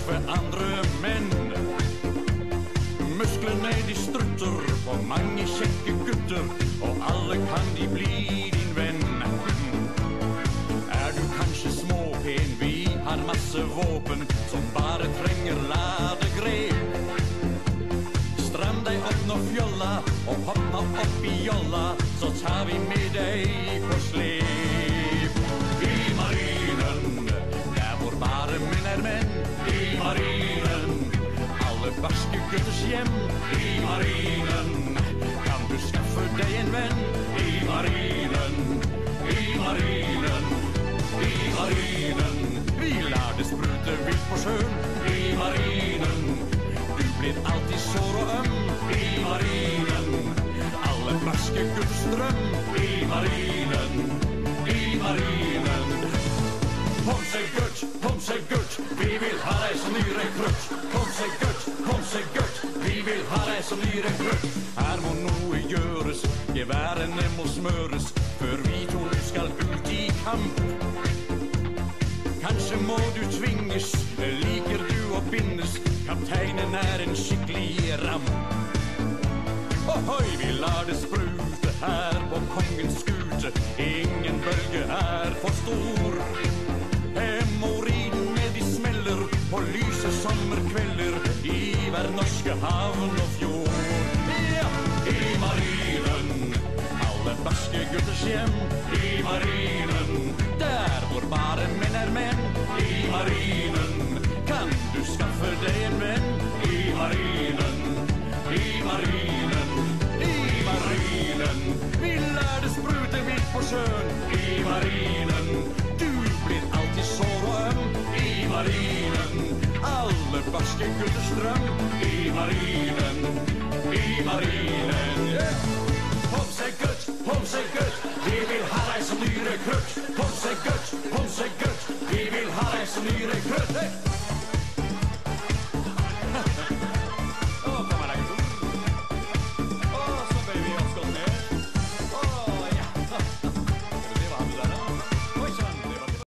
skaffe andre menn. Musklene de strutter på mange kjekke gutter, og alle kan de bli din venn. Er du kanskje småpen, vi har masse våpen som bare trenger ladegrep. Stram deg opp nå fjolla, og hopp opp i jolla, så tar vi med deg på slep. I marinen, der hvor bare menn er menn. I marinen, alle barske gutters hjem. I marinen, kan du skaffe deg en venn. I marinen, i marinen, i marinen. Vi lar det sprute vilt på sjøen. I marinen, du blir alltid sår og øm. I marinen, alle barske gutters drøm. I marinen, i marinen. Kom seg gutt, vi vil ha deg som ny rekrutt. Kom seg gutt, vi vil ha deg som ny rekrutt. Her må noe gjøres, geværene må smøres, før vi to nu skal ut i kamp. Kanskje må du tvinges, liker du å bindes, kapteinen er en skikkelig ramp. Ohoi, vi lar det sprute her på kongens skute, ingen bølge er for stor. Hemoriden med de smeller på lyse sommerkvelder i hver norske havn og fjord. Ja, i marinen, alle barske gutters hjem. I marinen, der hvor bare menn er menn. I marinen, kan du skaffe deg en venn. I marinen, i marinen, i marinen. Vi lar det sprute vilt på sjøen. I marinen, du blir alltid sår og øm. I marinen, alle barske gutters drøm. I marinen, i marinen. Kom seg gutt, vi vil ha deg som ny rekrutt. Kom seg gutt, vi vil ha deg som ny rekrutt.